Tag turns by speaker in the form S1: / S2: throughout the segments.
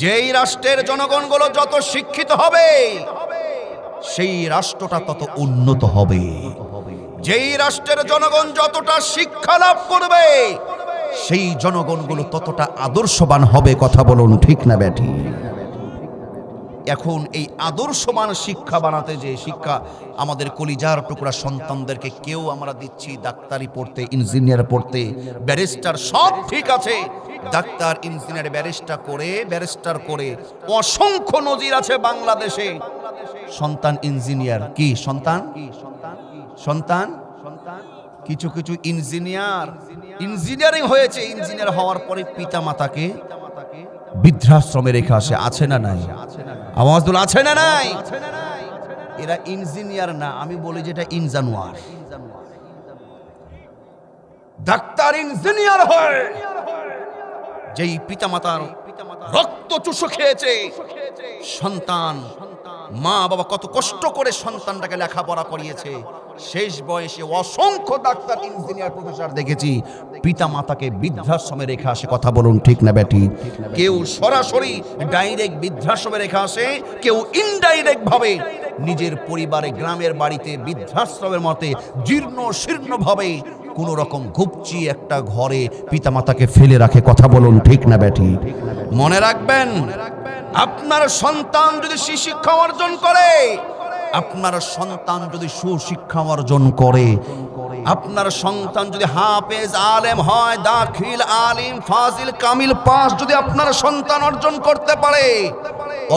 S1: যেই রাষ্ট্রের জনগণগুলো যত শিক্ষিত হবে সেই রাষ্ট্রটা তত উন্নত হবে। যেই রাষ্ট্রের জনগণ যতটা শিক্ষা লাভ করবে সেই জনগণগুলো ততটা আদর্শবান হবে। কথা বলুন ঠিক না ব্যাঠি? এখন এই আদর্শবান শিক্ষা বানাতে, যে শিক্ষা আমাদের কলিজার টুকরা সন্তানদেরকে কেউ আমরা দিচ্ছি ডাক্তারি পড়তে, ইঞ্জিনিয়ার পড়তে, ব্যারিস্টার, সব ঠিক আছে। ডাক্তার, ইঞ্জিনিয়ার, ব্যারিস্টার করে অসংখ্য নজির আছে বাংলাদেশে। সন্তান ইঞ্জিনিয়ার, কি সন্তান কিছু কিছু ইঞ্জিনিয়ারিং হয়েছে, ইঞ্জিনিয়ার হওয়ার পরে পিতা মাতাকে বৃদ্ধাশ্রমে রেখে আসে। আছে না নাই? আওয়াজ দুল আছে না নাই? এরা ইঞ্জিনিয়ার না, আমি বলি যেটা ইনজানুয়ার। ডাক্তার ইঞ্জিনিয়ার হয় যেই পিতা মাতার রক্ত চুষে খেয়েছে সন্তান, মা বাবা কত কষ্ট করে সন্তানটাকে লেখাপড়া করিয়েছে। শেষ বয়সে অসংখ্য ডাক্তার, ইঞ্জিনিয়ার, প্রফেসর দেখেছি পিতা মাতাকে বৃদ্ধাশ্রমে রেখে আসে। কথা বলুন ঠিক না ব্যাটি? কেউ সরাসরি ডাইরেক্ট বৃদ্ধাশ্রমে রেখে আসে, কেউ ইনডাইরেক্ট ভাবে নিজের পরিবারে, গ্রামের বাড়িতে বৃদ্ধাশ্রমের মতে জীর্ণ শীর্ণ ভাবে কোন রকম ঘুপচি একটা ঘরে পিতা মাতাকে ফেলে রাখে। কথা বলুন ঠিক না ব্যাটি? মনে রাখবেন, আপনার সন্তান যদি শিক্ষা অর্জন করে, আপনার সন্তান যদি সুশিক্ষা অর্জন করে, আপনার সন্তান যদি হাফেজ আলেম হয়, দাখিল, আলিম, ফাজিল, কামিল, পাস যদি আপনার সন্তান অর্জন করতে পারে,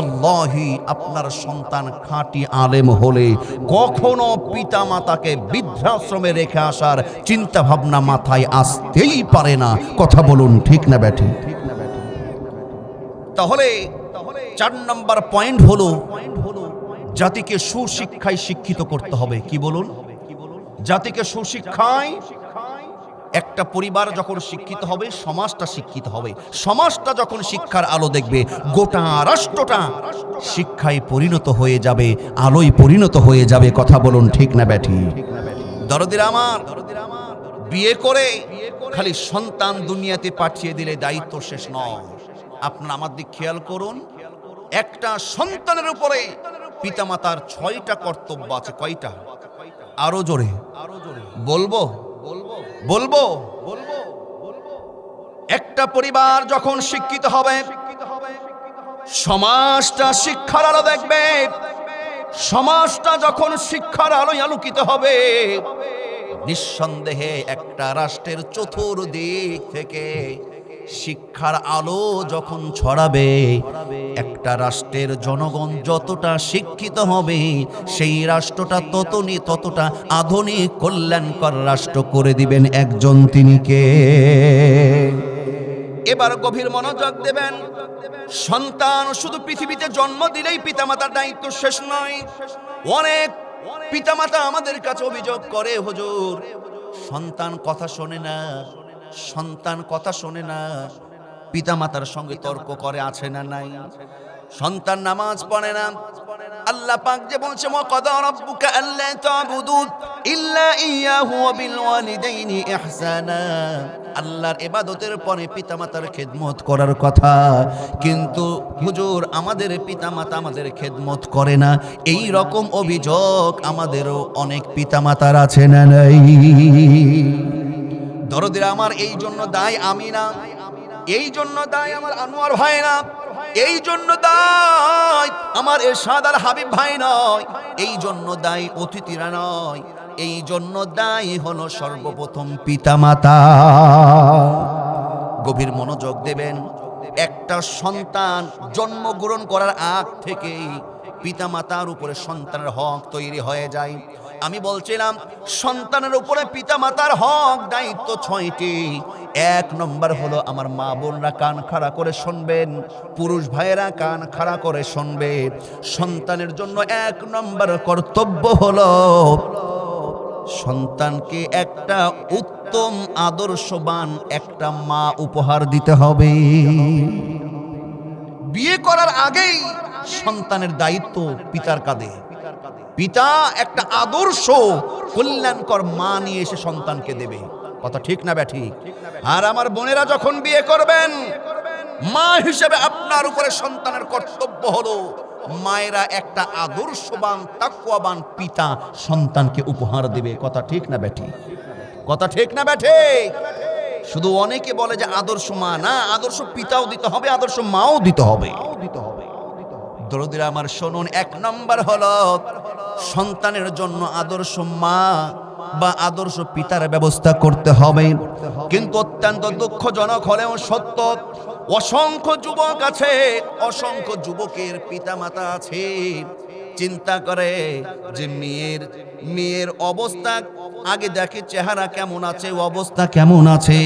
S1: আল্লাহি আপনার সন্তান খাঁটি আলেম হলে কখনো পিতা মাতাকে বৃদ্ধাশ্রমে রেখে আসার চিন্তা ভাবনা মাথায় আসতেই পারে না। কথা বলুন ঠিক না ব্যাটি? তাহলে 4 নম্বর পয়েন্ট হলো জাতিকে সুশিক্ষায় শিক্ষিত করতে হবে। কি বলুন? জাতিকে সুশিক্ষায়, একটা পরিবার যখন শিক্ষিত হবে সমাজটা শিক্ষিত হবে। সমাজটা যখন শিক্ষার আলো দেখবে গোটা রাষ্ট্রটা শিক্ষায় পরিণত হয়ে যাবে, আলোয় পরিণত হয়ে যাবে। কথা বলুন ঠিক না ব্যাঠি? দরদিরা আমার, বিয়ে করে খালি সন্তান দুনিয়াতে পাঠিয়ে দিলে দায়িত্ব শেষ নয়। আপনারা আমার দিক খেয়াল করুন, একটা সন্তানের উপরে পিতামাতার 6টা কর্তব্য আছে। কয়টা? আরো জোরে বলবো? একটা পরিবার যখন শিক্ষিত হবে সমাজটা শিক্ষার আলো দেখবে। সমাজটা যখন শিক্ষার আলোয় আলোকিত হবে, নিঃসন্দেহে একটা রাষ্ট্রের চতুর্দিক থেকে শিক্ষার আলো যখন ছড়াবে, একটা রাষ্ট্রের জনগণ যতটা শিক্ষিত হবে সেই রাষ্ট্রটা ততটা আধুনিক কল্যাণকর রাষ্ট্র করে দিবেন একজন, তিনি কে? এবার গভীর মনোযোগ দেবেন। সন্তান শুধু পৃথিবীতে জন্ম দিলেই পিতামাতার দায়িত্ব শেষ নয়। অনেক পিতামাতা আমাদের কাছে অভিযোগ করে, হুজুর সন্তান কথা শোনে না, পিতামাতার সঙ্গে তর্ক করে। আছে না নাই? সন্তান নামাজ পড়ে না। আল্লাহ পাক যে বলছে, ওয়া কাদা রাব্বুকা আল্লা তা'বুদু ইল্লা ইয়াহু ওয়া বিল ওয়ালিদাইনি ইহসানা। আল্লাহর ইবাদতের পরে পিতামাতার খেদমত করার কথা, কিন্তু হুজুর আমাদের পিতামাতা আমাদের খেদমত করে না। এই রকম অভিযোগ আমাদেরও অনেক পিতামাতার আছে না নাই? দরদিরা আমার, এই জন্য দায় আমি না, এই জন্য দায় আমার আনোয়ার ভাই না, এই জন্য দায় আমার এরশাদ আর হাবিব ভাই নয়, এই জন্য দায় অতিথিরা নয়, এই জন্য দায় হলো সর্বপ্রথম পিতামাতা। গভীর মনোযোগ দেবেন। একটা সন্তান জন্মগ্রহণ করার আগ থেকেই পিতামাতার উপরে সন্তানের হক তৈরি হয়ে যায়। আমি বলছিলাম সন্তানের উপরে পিতামাতার হক দায়িত্ব 6টি। 1 নম্বর হলো, আমার মা বোনরা কান খাড়া করে শুনবেন, পুরুষ ভাইয়েরা কান খাড়া করে শুনবে। সন্তানের জন্য 1 নম্বর কর্তব্য হলো সন্তানকে একটা উত্তম আদর্শবান একটা মা উপহার দিতে হবে। বিয়ে করার আগেই সন্তানের দায়িত্ব পিতার কাঁধে। পিতা একটা আদর্শ কল্যাণকর মা নিয়ে এসে সন্তানকে দেবে। কথা ঠিক না ব্যাঠিক? আর আমার বোনেরা যখন বিয়ে করবেন, মা হিসেবে আপনার উপরে সন্তানের কর্তব্য হলো মায়েরা একটা আদর্শবান তাকওয়াবান পিতা সন্তানকে উপহার দেবে। কথা ঠিক না বেঠি? কথা ঠিক না বেঠে? শুধু অনেকে বলে যে আদর্শ মা না, আদর্শ পিতাও দিতে হবে, আদর্শ মাও দিতে হবে। দরদিরা আমার শুনুন, 1 নম্বর হলো সন্তানের জন্য আদর্শ মা বা আদর্শ পিতার ব্যবস্থা করতে হবে। কিন্তু অত্যন্ত দুঃখজনক হলেও সত্য, অসংখ্য যুবক আছে, অসংখ্য যুবকের পিতামাতা আছে, চিন্তা করে যে মেয়ের অবস্থা আগে দেখে চেহারা কেমন আছে, অবস্থা কেমন আছে,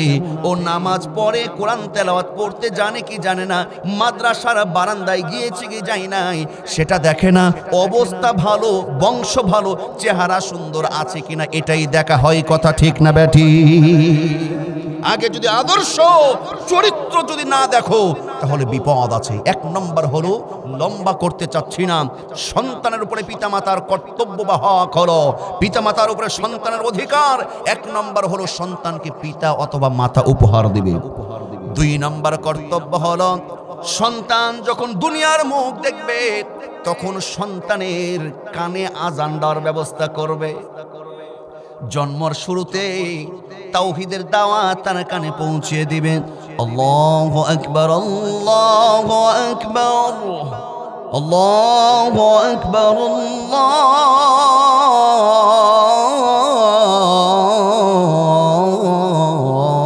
S1: ও নামাজ পড়ে, কোরআন তেলাওয়াত পড়তে জানে কি জানে না, মাদ্রাসার বারান্দায় গিয়েছে কি যাই নাই সেটা দেখে না, অবস্থা ভালো, বংশ ভালো, চেহারা সুন্দর আছে কিনা এটাই দেখা হয়। কথা ঠিক না ব্যাটি? আগে যদি আদর্শ চরিত্র যদি না দেখো তাহলে বিপদ আছে। 1 নম্বর হলো, লম্বা করতে চাচ্ছি না, সন্তানের উপরে পিতামাতার কর্তব্য বা হক হলো, পিতামাতার উপরে সন্তানের অধিকার। 1 নম্বর হলো সন্তানকে পিতা অথবা মাতা উপহার দিবে। 2 নম্বর কর্তব্য হলো সন্তান যখন দুনিয়ার মুখ দেখবে তখন সন্তানের কানে আযান দেওয়ার ব্যবস্থা করবে। জন্মের শুরুতে তাওহীদের দাওয়াত তার কানে পৌঁছে দিবেন। আল্লাহু আকবার, আল্লাহু আকবার, আল্লাহু আকবার,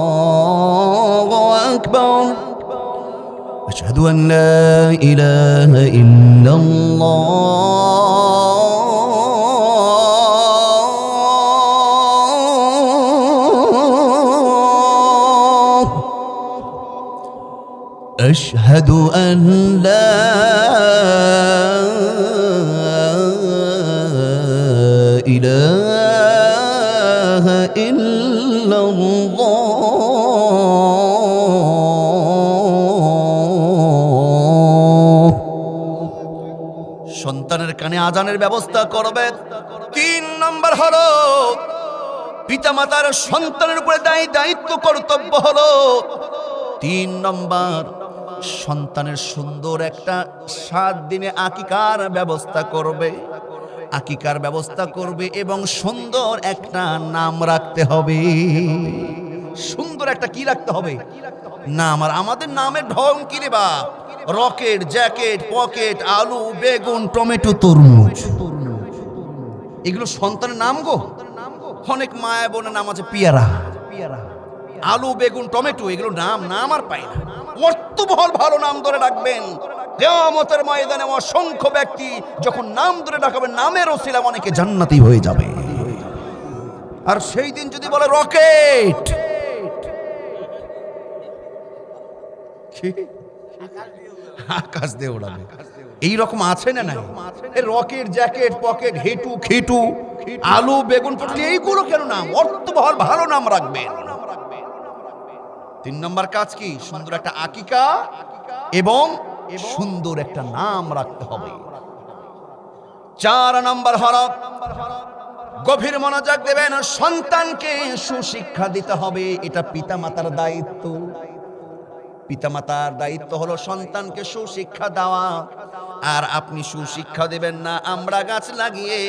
S1: আল্লাহু আকবার। আশহাদু আন লা ইলাহা ইল্লাল্লাহ। أشهد أن لا إله إلا الله। সন্তানের কানে আজানের ব্যবস্থা করবে। 3 নম্বর হলো পিতামাতার সন্তানের উপরে দায়িত্ব কর্তব্য হলো 3 নম্বর, সন্তানের সুন্দর একটা 7 দিনে আকিকার ব্যবস্থা করবে। আকিকার ব্যবস্থা করবে এবং সুন্দর একটা নাম রাখতে হবে। সুন্দর একটা কি রাখতে হবে? নাম। আর আমাদের নামের ঢং কি রে বা? রকেট, জ্যাকেট, পকেট, আলু, বেগুন, টমেটো, তরমুজ, এগুলো সন্তানের নাম গো। অনেক মায়া বোনের নাম আছে পিয়ারা, আলু, বেগুন, টমেটো, এগুলো নাম আর পাই না। অর্থবহল ভালো নাম ধরে রাখবেন। কিয়ামতের ময়দানে অসংখ্য ব্যক্তি যখন নাম ধরে ডাকবেন, নামের ওসিলা অনেকে জান্নাতি হয়ে যাবে। আর সেই দিন যদি বলে রকেট, আকাশ দিয়ে উড়াবে, এইরকম আছে না নাই? রকেট, জ্যাকেট, পকেট, হেটু, খেটু, আলু, বেগুন, পটল, এইগুলো কেন নাম? অর্থবহল ভালো নাম রাখবেন। 3 নম্বর কাজ কি? সুন্দর একটা আকিকা এবং সুন্দর একটা নাম রাখতে হবে। 4 নম্বর হলো গভীর মনোযোগ দেবেন, সন্তানকে সুশিক্ষা দিতে হবে। এটা পিতামাতার দায়িত্ব। পিতামাতার দায়িত্ব হলো সন্তানকে সুশিক্ষা দেওয়া। আর আপনি সুশিক্ষা দেবেন না, আমরা গাছ লাগিয়ে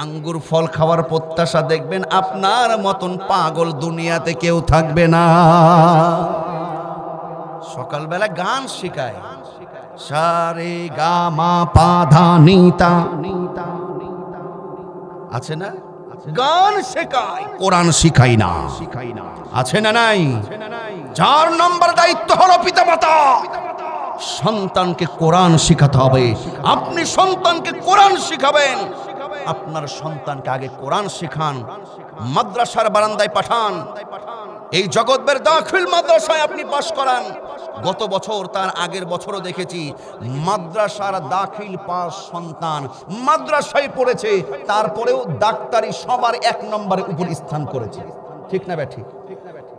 S1: আঙ্গুর ফল খাওয়ার প্রত্যাশা দেখবেন, আপনার মতন পাগল দুনিয়াতে কেউ থাকবে না। সকালবেলা গান শেখায়, সারে গা মা পা ধা নি তা, আছে না? গান শেখায়, কোরআন শিখাই না, আছে না নাই? 4 নম্বর দায়িত্ব হলো পিতামাতা, সন্তানকে কোরআন শিখাতে হবে। আপনি সন্তানকে কোরআন শিখাবেন, আপনার সন্তানকে আগে কোরআন শেখান, মাদ্রাসার বারান্দায় পাঠান, এই জগৎবের দাখিল মাদ্রাসায় আপনি পাশ করান। গত বছর, তার আগের বছরও দেখেছি মাদ্রাসার দাখিল পাস সন্তান মাদ্রাসায় পড়েছে, তারপরেও ডাক্তারি সবার 1 নম্বরে উপর স্থান করেছে। ঠিক না ব্যাঠি?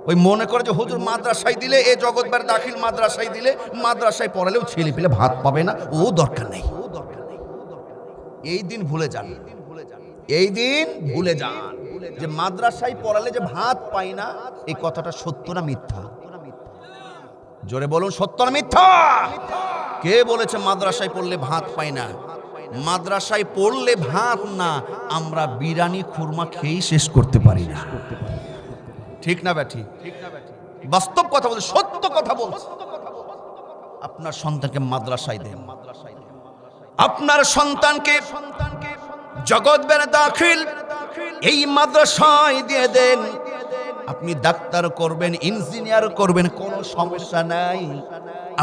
S1: ওই মনে করে যে হুজুর মাদ্রাসায় দিলে, এ জগৎবের দাখিল মাদ্রাসায় দিলে, মাদ্রাসায় পড়ালেও ছেলে পেলে ভাত পাবে না, ও দরকার নেই। এই দিন ভুলে যান, এই দিন ভুলে যান যে মাদ্রাসায় পড়ালে যে ভাত পাই না, এই কথাটা সত্য না মিথ্যা? জোরে বলুন সত্য না মিথ্যা? কে বলেছে মাদ্রাসায় পড়লে ভাত পাই না? মাদ্রাসায় পড়লে ভাত না, আমরা বিরিয়ানি খুরমা খেয়েই শেষ করতে পারি না। ঠিক না ব্যাঠি? বাস্তব কথা বলছে, সত্য কথা বলছে। আপনার সন্তানকে মাদ্রাসায় দেন, আপনার সন্তানকে জগৎ বের দাখিল এই মাদ্রাসায় দিয়ে দেন। আপনি ডাক্তার করবেন, ইঞ্জিনিয়ার করবেন, কোনো সমস্যা নাই।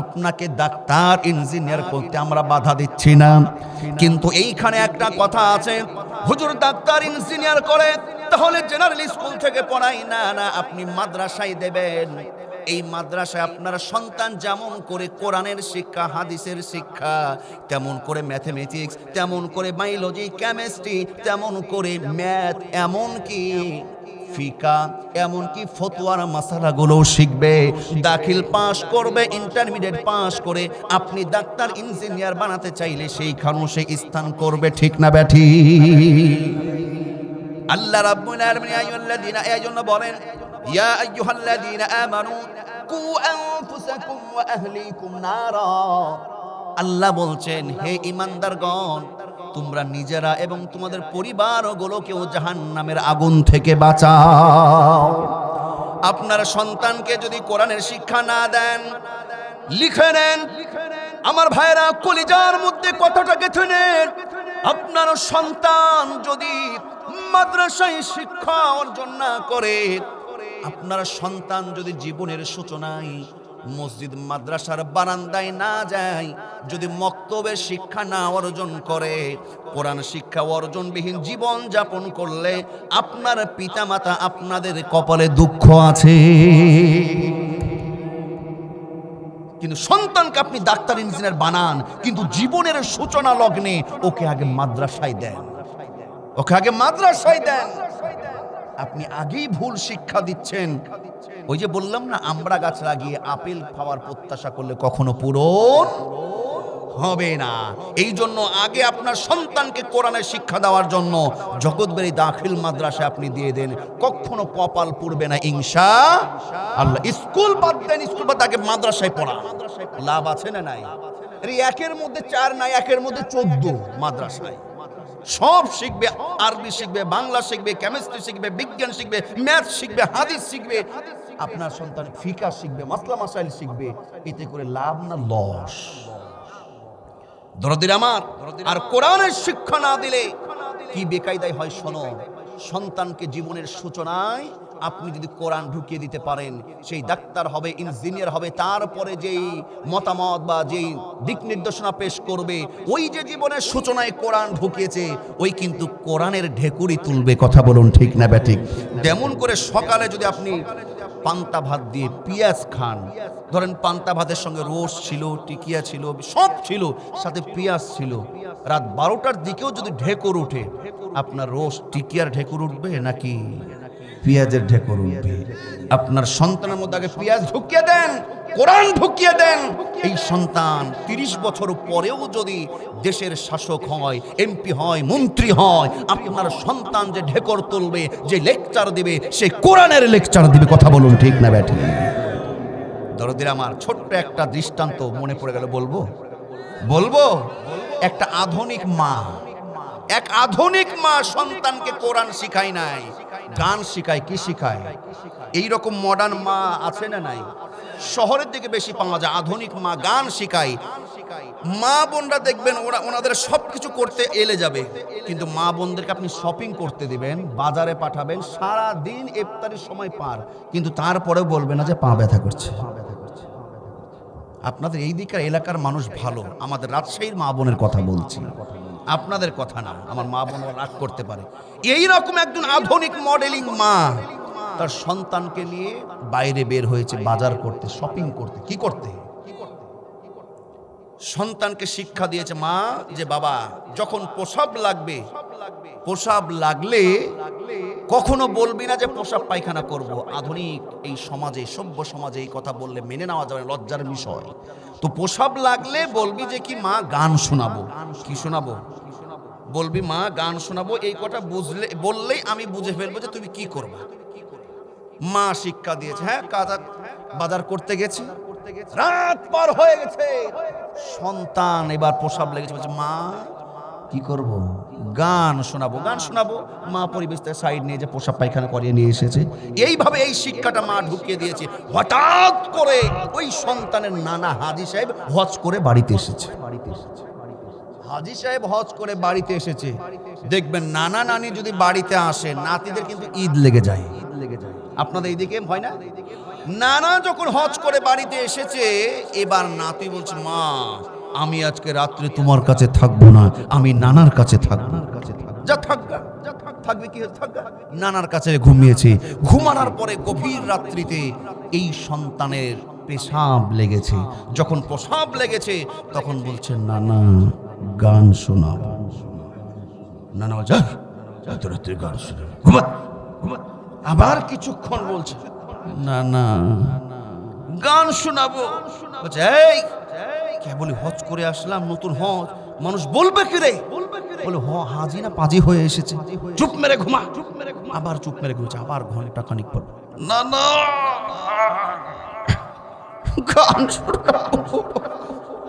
S1: আপনাকে ডাক্তার ইঞ্জিনিয়ার করতে আমরা বাধা দিচ্ছি না, কিন্তু এইখানে একটা কথা আছে, হুজুর ডাক্তার ইঞ্জিনিয়ার করে তাহলে জেনারেল স্কুল থেকে পড়াই না। না, আপনি মাদ্রাসায় দেবেন। এই মাদ্রাসায় আপনার সন্তান যেমন করে কোরআনের শিক্ষা, হাদিসের শিক্ষা, তেমন করে ম্যাথমেটিক্স, তেমন করে বায়োলজি, কেমিস্ট্রি, তেমন করে ম্যাথ, এমন কি ফিকা, এমনকি ফতোয়ার মাসালাগুলো শিখবে। দাখিল পাস করবে, ইন্টারমিডিয়েট পাস করে আপনি ডাক্তার ইঞ্জিনিয়ার বানাতে চাইলে সেইখানেও সে স্থান করবে। ঠিক না ব্যাঠি? আল্লাহ রাব্বুল আলামিন আইয়ুহাল্লাযীনা, এইজন্য বলেন ইয়া আইয়ুহাল্লাযীনা আমানু কু আনফুসাকুম ওয়া আহলিকুম নারা। আল্লাহ বলছেন, হে ঈমানদারগণ, তোমরা নিজেরা এবং তোমাদের পরিবারগুলোকেও জাহান্নামের আগুন থেকে বাঁচাও। আপনার সন্তানকে যদি কোরআনের শিক্ষা না দেন, লিখে নেন আমার ভাইরা, কলিজার মধ্যে কথাটা গেঁথে নেন। আপনার সন্তান যদি মাদ্রাসায় শিক্ষা অর্জন না করে, আপনার সন্তান যদি জীবনের সূচনায় মসজিদ মাদ্রাসার বারান্দায় না যায়, যদি মক্তবের শিক্ষা না অর্জন করে, কোরআন শিক্ষা অর্জনবিহীন জীবন যাপন করলে আপনার পিতামাতা, আপনাদের কপালে দুঃখ আছে। কিন্তু সন্তানকে আপনি ডাক্তার ইঞ্জিনিয়ার বানান, কিন্তু জীবনের সূচনা লগ্নে ওকে আগে মাদ্রাসায় দেন, ওকে আগে মাদ্রাসায় দেন। আপনি আগেই ভুল শিক্ষা দিচ্ছেন। ওই যে বললাম না, আমরা গাছ লাগিয়ে আপেল খাওয়ার প্রত্যাশা করলে কখনো পূরণ হবে না। এই জন্য আগে আপনার সন্তানকে কোরআনের শিক্ষা দেওয়ার জন্য জগৎবেরি দাখিল মাদ্রাসায় আপনি দিয়ে দেন, কখনো কপাল পুড়বে না ইনশাআল্লাহ। স্কুল বাদ দেন, স্কুল বাদ আগে মাদ্রাসায় পড়া, লাভ আছে না নাই? একের মধ্যে 4 নাই, একের মধ্যে 14 মাদ্রাসায় সব শিখবে, আরবি শিখবে, বাংলা শিখবে, কেমিস্ট্রি শিখবে, বিজ্ঞান শিখবে, ম্যাথ শিখবে, হাদিস শিখবে। আপনার সন্তান ফিকাহ শিখবে, মাসলা মাসাইল শিখবে। এতে করে লাভ না লস? দরদির আমার, আর কোরআনের শিক্ষা না দিলে কি বেকায়দায় হয় শোনো। সন্তানকে জীবনের সূচনায় আপনি যদি কোরআন ঢুকিয়ে দিতে পারেন, সেই ডাক্তার হবে, ইঞ্জিনিয়ার হবে, তারপরে যেই মতামত বা যেই দিক নির্দেশনা পেশ করবে, ওই যে জীবনের সূচনায় কোরআন ঢুকিয়েছে, ওই কিন্তু কোরআনের ঢেকুরি তুলবে। কথা বলুন ঠিক না ব্যাঠিক? যেমন করে সকালে যদি আপনি পান্তা ভাত দিয়ে পেঁয়াজ খান, ধরেন পান্তা ভাতের সঙ্গে রোস ছিল, টিকিয়া ছিল, সব ছিল, সাথে পেঁয়াজ ছিল, রাত 12টার দিকেও যদি ঢেকুর উঠে, আপনার রোস টিকিয়ার ঢেকুর উঠবে নাকি পেঁয়াজের ঢেকুর উঠবে? আপনার সন্তানের মধ্যে আগে পেঁয়াজ ঢুকিয়ে দেন, কোরআন ঢুকিয়ে দেন। এই সন্তান 30 বছর পরেও যদি দেশের শাসক হয়, এমপি হয়, মন্ত্রী হয়, আপনার সন্তান যে ঢেকুর তুলবে, যে লেকচার দিবে, সে কোরআনের লেকচার দিবে। কথা বলুন ঠিক না ব্যাঠিক? দরদির আমার, ছোট্ট একটা দৃষ্টান্ত মনে পড়ে গেল, বলবো। একটা আধুনিক মা, এক আধুনিক মা সন্তানকে কোরআন শিখায় নাই, গান শিখায়। কি শিখায়? এইরকম মডার্ন মা আছে না নাই? শহরের দিকে বেশি পাওয়া যায়। আধুনিক মা গান শিখায়। মা বোনরা দেখবেন ওনাদের সবকিছু করতে এলে যাবে, কিন্তু মা বোনদেরকে আপনি শপিং করতে দিবেন, বাজারে পাঠাবেন, সারা দিন ইফতারের সময় পার, কিন্তু তারপরেও বলবে না যে পা ব্যথা করছে। আপনাদের এই দিকের এলাকার মানুষ ভালো, আমাদের রাজশাহীর মা বোনের কথা বলছি, আপনাদের কথা না। আমার মা বোনরা রাগ করতে পারে। এইরকম একজন আধুনিক মডেলিং মা তার সন্তানকে নিয়ে বাইরে বের হয়েছে বাজার করতে, শপিং করতে। কি করতে? সন্তানকে শিক্ষা দিয়েছে মা যে বাবা, যখন প্রসাব লাগবে, প্রসাব লাগলে কখনো বলবি না যে প্রসাব পায়খানা করব। আধুনিক এই সমাজে, সভ্য সমাজে এই কথা বললে মেনে নেওয়া যাবে, লজ্জার বিষয়। তো প্রসাব লাগলে বলবি যে কি মা গান শোনাবো। কি শোনাবো? বলবি মা গান শোনাবো। এই কথা বললেই আমি বুঝে ফেলবো যে তুমি কি করবা। মা শিক্ষা দিয়েছে। হ্যাঁ, বাজার করতে গেছে, রাত পার হয়ে গেছে, সন্তান এবার প্রসাব লেগেছে, বলছে মা কি করব, গান শোনাবো। মা পরিবেশ থেকে সাইড নিয়ে যে প্রসাব পায়খানা করিয়ে নিয়ে এসেছে। এইভাবে এই শিক্ষাটা মা ঢুকিয়ে দিয়েছে। হঠাৎ করে ওই সন্তানের নানা হাজী সাহেব হজ করে বাড়িতে এসেছে। হাজী সাহেব হজ করে বাড়িতে এসেছে। দেখবেন নানা নানি যদি বাড়িতে আসে, নাতিদের কিন্তু ঈদ লেগে যায়। আপনাদের এইদিকে হয় না? নানা যখন হজ করে বাড়িতে এসেছে, এবার নাতি বলছে মা আমি আজকে রাত্রে তোমার কাছে থাকবো না, আমি নানার কাছে থাকবো। যা থাকবে কি থাকবে, নানার কাছে ঘুমিয়েছে। ঘুমানোর পরে গভীর রাত্রিতে এই সন্তানের পেশাব লেগেছে। যখন পেশাব লেগেছে তখন বলছে নানা গান শোনাবো। নানা বলছে এত রাত্রে গান শোনাবো, ঘুমা। আবার কিছুক্ষণ বলছে নানা গান শোনাবো। বলছে এই কেবলই হজ করে আসলাম, নতুন হজ, মানুষ বলবে কি রে? বলে হাজি না পাজি হয়ে এসেছে, চুপ মেরে ঘুমা। আবার চুপ মেরে ঘুমাচ্ছে। আবার ঘন্টা খানিক পর নানা গান শোনাবো।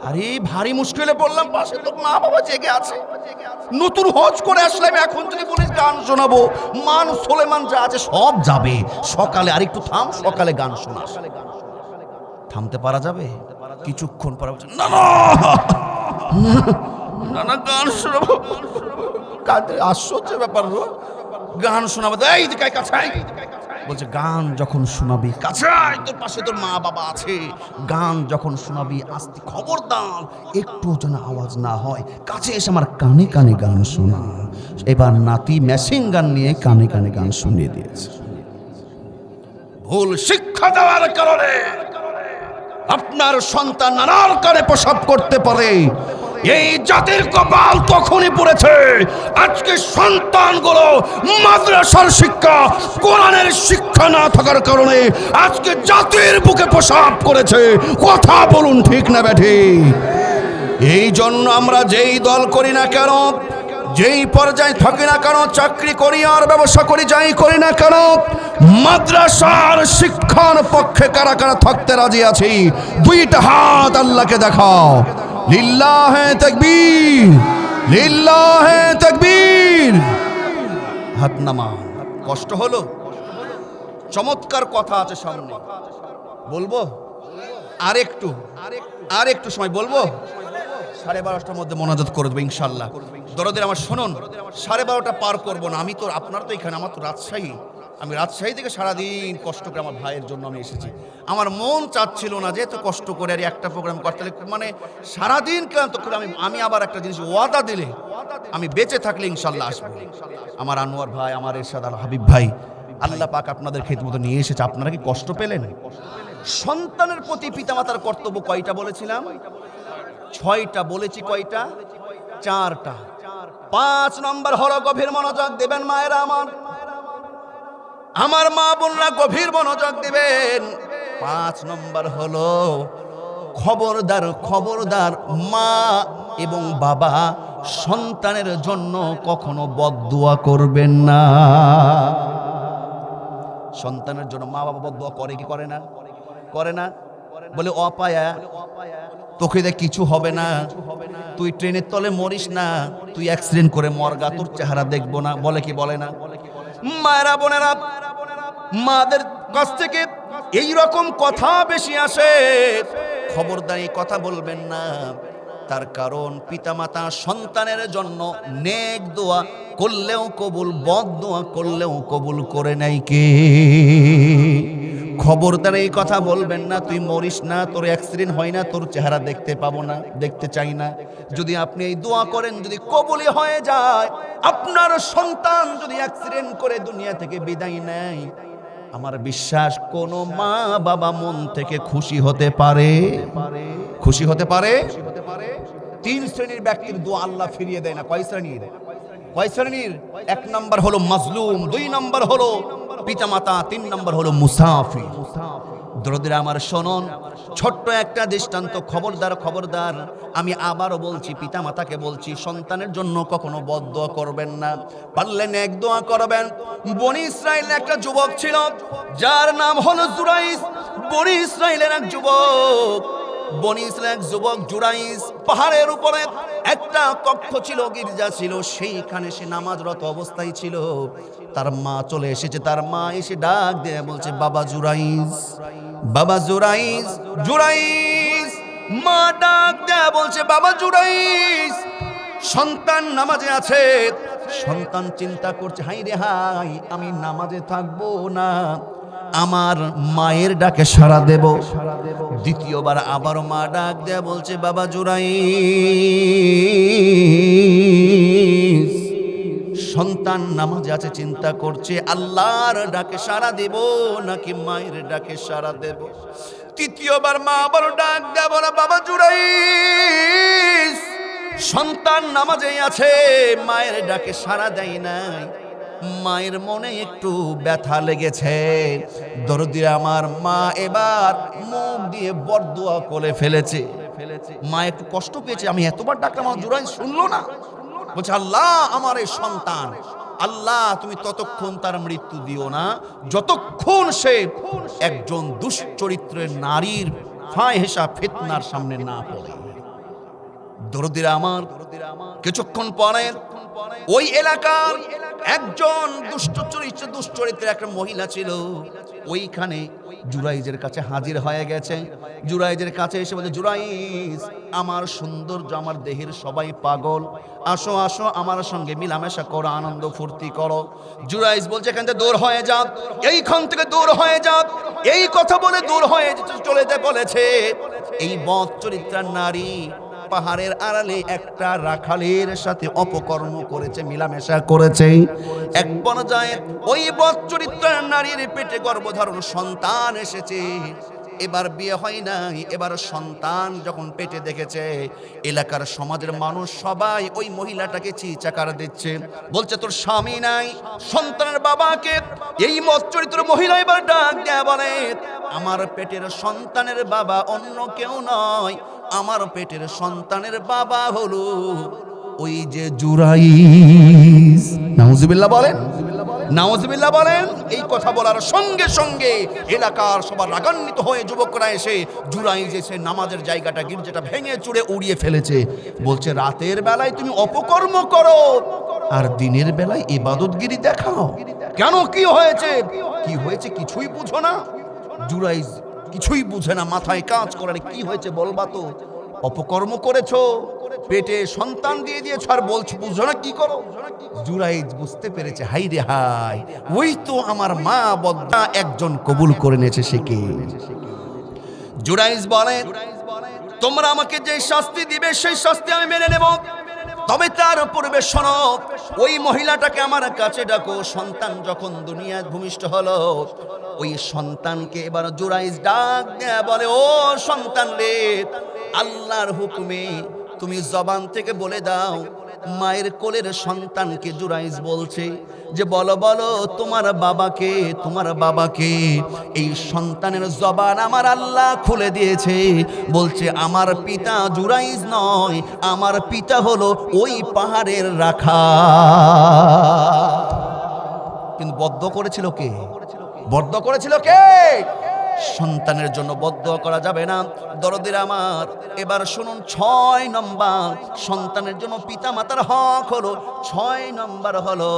S1: আরে ভারী মুশকিলে বললাম, পাশে তো মা বাবা জেগে আছে, নতুন হজ করে আসলাম, এখন যদি বলিস গান শোনাবো, মান সোলেমান যা আছে সব যাবে। সকালে আর একটু থাম, সকালে গান শোনাস। থামতে পারা যাবে? কিছুক্ষণ পরে বলছে নানা নানা গান শোনাবো। আশ্চর্য ব্যাপার, গান শোনাবো। বলছে গান যখন শোনাবি কাছে, তোর পাশে তোর মা বাবা আছে, গান যখন শোনাবি আস্তে খবরদার একটু যেন আওয়াজ না হয়, কাছে এসে আমার কানে কানে গান শোনা। এবার নাতি মেশিন গান নিয়ে কানে কানে গান শুনিয়ে দিয়েছে। ভুল শিক্ষা দেওয়ার কারণে আপনার সন্তান নানার কানে প্রসাব করতে পারে। এই জাতির কপাল তখনই পড়েছে, আজকে সন্তানগুলো মাদ্রাসার শিক্ষা, কোরআনের শিক্ষা না থাকার কারণে আজকে জাতির বুকে প্রসাব করেছে। কথা বলুন ঠিক না ব্যাঠিক? এই জন্য আমরা যেই দল করি না কেন, যেই পর্যায়ে থাকি না কেন, চাকরি করি আর ব্যবসা করি, যাই করি না কেন, মাদ্রাসার শিক্ষার পক্ষে কারা কারা থাকতে রাজি আছি? দুইটা হাত আল্লাহকে দেখাও। লিল্লাহে তাকবীর, লিল্লাহে তাকবীর। হাত নামা। কষ্ট হলো? চমৎকার কথা আছে সামনে, বলবো? আরেকটু সময় বলবো। 12:30টার মধ্যে মোনাজাত করে দেবো ইনশাল্লাহ। দরদের আমার শুনুন, 12:30টা পার করবো না। আমি তো, আপনার তো এখানে, আমার তো রাজশাহী। আমি রাজশাহী থেকে সারাদিন কষ্ট করে আমার ভাইয়ের জন্য আমি এসেছি। আমার মন চাচ্ছিল না যে এত কষ্ট করে আর একটা প্রোগ্রাম করতে, মানে সারাদিন ক্লান্ত করে আমি আবার একটা জিনিস ওয়াদা দিলে, আমি বেঁচে থাকলে ইনশাল্লাহ আসবো। আমার আনোয়ার ভাই, আমার এরশাদ আল হাবিব ভাই, আল্লাহ পাক আপনাদের খেদমত নিয়ে এসেছে। আপনারা কি কষ্ট পেলেন? সন্তানের প্রতি পিতামাতার কর্তব্য কয়টা বলেছিলাম? 6টা বলেছি। কয়টা? 4টা। 5 নম্বর হলো গভীর মনোযোগ দেবেন মায়েরা আমার মা বোনরা, গভীর মনোযোগ দিবেন। 5 নম্বর হলো খবরদার মা এবং বাবা সন্তানের জন্য কখনো বদদুয়া করবেন না। সন্তানের জন্য মা বাবা বদদুয়া করে কি করে না? করে না? বলে অপায়া, তোকে দেখ কিছু হবে না, তুই ট্রেনের তলে মরিস না, তুই অ্যাক্সিডেন্ট করে মরগা, তোর চেহারা দেখবো না, বলে কি বলে না? মায়েরা বোনেরা, মাদের কাছ থেকে এই রকম কথা বেশি আসে। খবরদার এই কথা বলবেন না। তার কারণ পিতামাতা সন্তানের জন্য নেক দোয়া করলেও কবুল, বদ দোয়া করলেও কবুল করে নেয় কে? খবরদার এই কথা বলবেন না, তুই মরিস না, তোর অ্যাক্সিডেন্ট হয় না, তোর চেহারা দেখতে পাবো না, দেখতে চাই না। যদি আপনি এই দোয়া করেন, যদি কবুলই হয়ে যায়, আপনার সন্তান যদি অ্যাক্সিডেন্ট করে দুনিয়া থেকে বিদায় নেয়, আমার বিশ্বাস কোন মা বাবা মন থেকে খুশি হতে পারে? খুশি হতে পারে? 3 শ্রেণীর ব্যক্তির দোয়া আল্লাহ ফিরিয়ে দেয় না। কয় শ্রেণীর? 1 নম্বর হলো মাজলুম, 2 নম্বর হলো পিতামাতা, 3 নম্বর হলো মুসাফির। দরদিরা আমার শুনুন, ছোট্ট একটা দৃষ্টান্ত, খবরদার খবরদার, আমি আবারও বলছি, পিতা মাতাকে বলছি, সন্তানের জন্য কখনো বদদোয়া করবেন না, পারলে নেক দোয়া করবেন। বনি ইসরাইলের একটা যুবক ছিল, যার নাম হলো জুরাইস। বনি ইসরাইলের এক যুবক, বনি ইসরাইলের যুবক জুরাইস, পাহাড়ের উপরে একটা কক্ষ ছিল, গির্জা ছিল, সেইখানে সে নামাজরত অবস্থায় ছিল। তার মা চলে এসেছে, তার মা এসে ডাক দিয়ে বলছে, বাবা জুরাইস, বাবা জুরাইস, জুরাইস। মা ডাক দেয়া বলছে, বাবা জুরাইস। সন্তান নামাজে আছে, সন্তান চিন্তা করছে, হাই রে হাই, আমি নামাজে থাকবো না, আমার মায়ের ডাকে সাড়া দেব। দ্বিতীয়বার আবারও মা ডাক দেয়া বলছে, বাবা জুরাইস। সন্তান নামাজে আছে, চিন্তা করছে, আল্লাহর ডাকে সাড়া দেব নাকি মায়ের ডাকে সাড়া দেব। তৃতীয়বার মা আবারও ডাক দেয়া বলে, বাবা জুরাইস। সন্তান নামাজে আছে, মায়ের ডাকে সাড়া দেয় নাই, মায়ের মনে একটু ব্যথা লেগেছে। দরদিরা আমার, মা এবার মুখ দিয়ে বরদোয়া করে ফেলেছে। মা একটু কষ্ট পেয়েছে, আমি এতবার ডাকলাম, আমার জুরাইস শুনলো না। বলছে, আল্লাহ আমার এই সন্তান, আল্লাহ তুমি ততক্ষণ তার মৃত্যু দিও না যতক্ষণ সে একজন দুশ্চরিত্রের নারীর ফাহেসা ফিতনার সামনে না পড়ে। দরদিরা আমার, কিছুক্ষণ পরে ওই এলাকার একজন দুশ্চরিত্রের একটা মহিলা ছিল, ওইখানে জুরাইজের কাছে হাজির হয়ে গেছে। জুরাইজের কাছে এসে বলে, জুরাইজ, আমার সৌন্দর্য, আমার দেহের সবাই পাগল, আসো আসো আমার সঙ্গে মিলামেশা করো, আনন্দ ফুর্তি করো। জুরাইজ বলছে, এখান থেকে দূর হয়ে যাও, এইখান থেকে দূর হয়ে যাও। এই কথা বলে দূর হয়ে চলে যেতে বলেছে। এই বদ চরিত্রার নারী পাহাড়ের আড়ালে একটা রাখালের সাথে অপকর্ম করেছে, মিলামেশা করেছে। এক পর্যায়ে ওই বদ চরিত্রার নারীর পেটে গর্ভধারণ সন্তান এসেছে। এবার বিয়ে হয় নাই, এবার সন্তান যখন পেটে দেখেছে, এলাকার সমাজের মানুষ সবাই ওই মহিলাটাকে চিচাকার দিচ্ছে, বলছে, তোর স্বামী নাই, সন্তানের বাবাকে। এই মদ চরিত্র মহিলা এবার ডাক দেয়া বলে, আমার পেটের সন্তানের বাবা অন্য কেউ নয়, আমার পেটের সন্তানের বাবা হলো ওই যে জুরাইস। নাউজুবিল্লাহ বলেন, নাউজুবিল্লাহ বলেন। এই কথা বলার সঙ্গে সঙ্গে এলাকার সবার রাগান্বিত হয়ে যুবকরা এসে জুরাইস এসে নামাজের জায়গাটা, গির্জাটা ভেঙে চুরে উড়িয়ে ফেলেছে। বলছে, রাতের বেলায় তুমি অপকর্ম করো আর দিনের বেলায় ইবাদতগিরি দেখাও কেন? কি হয়েছে, কি হয়েছে কিছুই বুঝো না? জুরাইস কিছুই বুঝে না, মাথায় কাজ করে, কি হয়েছে বলবা তো। অপকর্ম করেছো, পেটে সন্তান দিয়ে দিয়েছো, আর বলছো বুঝো না কি করো। জুরাইজ বুঝতে পেরেছে, হাই রে হাই, ওই তো আমার মা বদ্দা একজন কবুল করে নিয়েছে। সে কে? জুরাইজ বলে, তোমরা আমাকে যে শাস্তি দিবে সেই শাস্তি আমি মেনে নেব, তবে তার পূর্বে শোনো, ওই মহিলাটাকে আমার কাছে ডাকো। সন্তান যখন দুনিয়ায় ভূমিষ্ঠ হলো, ওই সন্তানকে এবার জুরাইজ ডাক দেয়া বলে, ও সন্তান রে, আল্লাহর হুকুমে তুমি জবান থেকে বলে দাও, মায়ের কোলের সন্তানকে। জুরাইজ বলছে যে, বলো বলো তোমার বাবাকে, তোমার বাবাকে। এই সন্তানের জবান আমার আল্লাহ খুলে দিয়েছে, বলছে, আমার পিতা জুরাইজ নয়, আমার পিতা হলো ওই পাহাড়ের রাখা। কিন্তু বদ্ধ করেছিল কে? বদ্ধ করেছিল কে? সন্তানের জন্য বদদোয়া করা যাবে না। দরদের আমার, এবার শুনুন, 6 নম্বর সন্তানের জন্য পিতামাতার হক হলো, 6 নম্বর হলো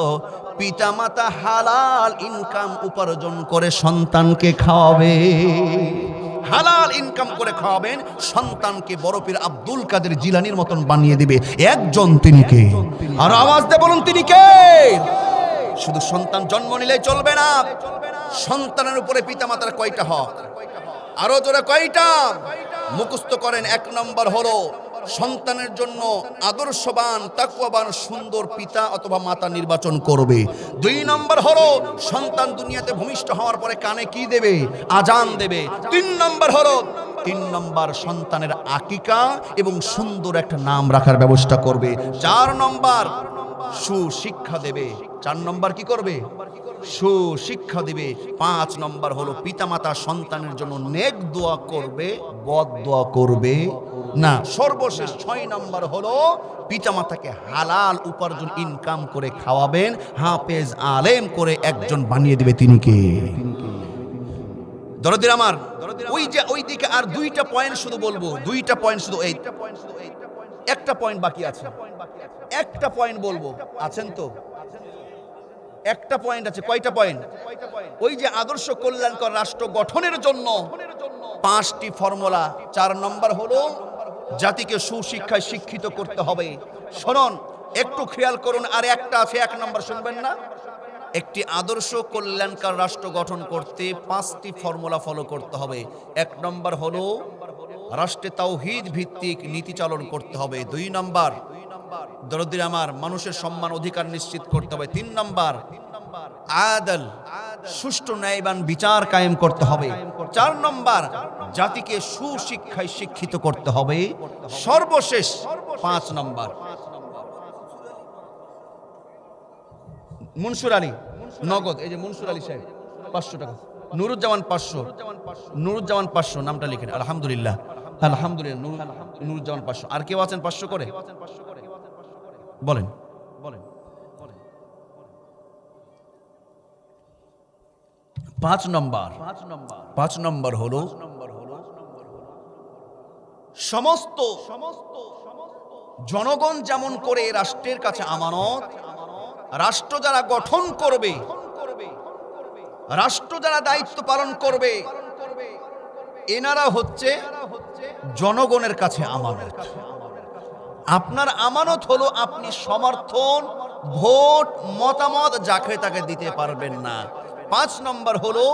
S1: পিতামাতা হালাল ইনকাম উপার্জন করে সন্তানকে খাওয়াবে। হালাল ইনকাম করে খাওয়াবেন সন্তানকে। বড় পীর আব্দুল কাদের জিলানীর মতন বানিয়ে দিবে একজন। তিনি কে? আর আওয়াজ দিয়ে বলুন, তিনি কে? শুধু সন্তান জন্ম নিলেই চলবে না, সন্তানের উপরে পিতামাতার কয়টা হক? আরো জোরে কয়টা? মুখস্থ করেন। 1 নম্বর হলো সন্তানের জন্য আদর্শবান, তাকওয়াবান, সুন্দর পিতা অথবা মাতা নির্বাচন করবে। 2 নম্বর হলো সন্তান দুনিয়াতে ভূমিষ্ঠ হওয়ার পরে কানে কি দেবে? আজান দেবে। 3 নম্বর হলো, 3 নম্বর সন্তানের আকিকা এবং সুন্দর একটা নাম রাখার ব্যবস্থা করবে। 4 নম্বর সুশিক্ষা দেবে। 4 নম্বর কি করবে? সুশিক্ষা দিবে। 5 নম্বর হলো পিতামাতা সন্তানের জন্য নেক দোয়া করবে, বদ দোয়া করবে না। সর্বশেষ 6 নম্বর হলো পিতামাতাকে হালাল উপার্জন ইনকাম করে খাওয়াবেন, হাফেজ আলেম করে একজন বানিয়ে দিবে। তিনি কে? দরদির আমার, ওই দিকে আর 2টা পয়েন্ট শুধু বলবো, 2টা পয়েন্ট শুধু। এই একটা পয়েন্ট বাকি আছে, একটা পয়েন্ট বলবো। আছেন তো? একটা পয়েন্ট আছে। কয়টা পয়েন্ট? ওই যে আদর্শ কল্যাণকর রাষ্ট্র গঠনের জন্য 5টি ফর্মুলা। 4 নম্বর হলো জাতিকে সুশিক্ষায় শিক্ষিত করতে হবে। শুনুন, একটু খেয়াল করুন। আর একটা আছে, 1 নম্বর শুনবেন না? একটি আদর্শ কল্যাণকর রাষ্ট্র গঠন করতে 5টি ফর্মুলা ফলো করতে হবে। 1 নম্বর হলো রাষ্ট্রে তাওহীদ ভিত্তিক নীতি চালন করতে হবে। 2 নম্বর দরদির আমার, মানুষের সম্মান অধিকার নিশ্চিত করতে হবে। 3 নম্বর আদল, সুষ্ঠু ন্যায়বান বিচার কায়েম করতে হবে। 4 নম্বর জাতিকে সুশিক্ষায় শিক্ষিত করতে হবে। সর্বশেষ 5 নম্বর মনসুর আলী নগদ। এই যে মনসুর আলী সাহেব 500 টাকা। নুরুজ্জামান 500, নুরুজ্জামান 500 নামটা লিখেন। আলহামদুলিল্লাহ, আলহামদুলিল্লাহ। নুরুজ্জামান 500। আর কেউ আছেন 500 করে? বলেন। 5 নম্বর হলো সমস্ত জনগণ যেমন করে রাষ্ট্রের কাছে আমানত, রাষ্ট্র যারা গঠন করবে, রাষ্ট্র যারা দায়িত্ব পালন করবে, এনারা হচ্ছে জনগণের কাছে আমানত। আপনার আমানত হলো আপনি সমর্থন, ভোট, মতামত যাকে তাকে দিতে পারবেন না। 5 নম্বর হলো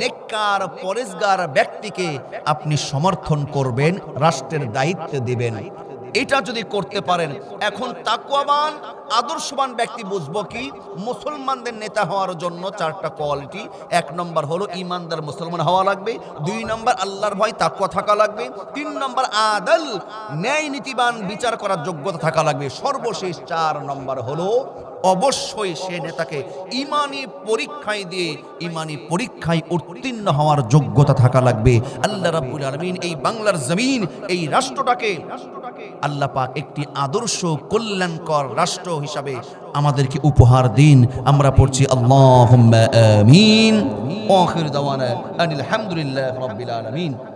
S1: নেককার পরেজগার ব্যক্তিকে আপনি সমর্থন করবেন, রাষ্ট্রের দায়িত্ব দিবেন। এটা যদি করতে পারেন, এখন তাকওয়াবান আদর্শবান ব্যক্তি বুঝবো কি? মুসলমানদের নেতা হওয়ার জন্য 4টা কোয়ালিটি। 1 নম্বর হলো ইমানদার মুসলমান হওয়া লাগবে। 2 নম্বর আল্লাহর ভয় তাকওয়া থাকা লাগবে। 3 নম্বর আদল, ন্যায় নীতিবান বিচার করার যোগ্যতা থাকা লাগবে। সর্বশেষ 4 নম্বর হলো অবশ্যই সে নেতাকে ইমানি পরীক্ষায় দিয়ে ইমানি পরীক্ষায় উত্তীর্ণ হওয়ার যোগ্যতা থাকা লাগবে। আল্লাহ রাব্বুল আলামিন এই বাংলার জমিন, এই রাষ্ট্রটাকে আল্লাহ পাক একটি আদর্শ কল্যাণকর রাষ্ট্র হিসাবে আমাদেরকে উপহার দিন। আমরা পড়ছি আল্লাহুম্মা আমিন। আখির দাওয়ানা আনিল হামদুলিল্লাহি রাব্বিল আলামিন।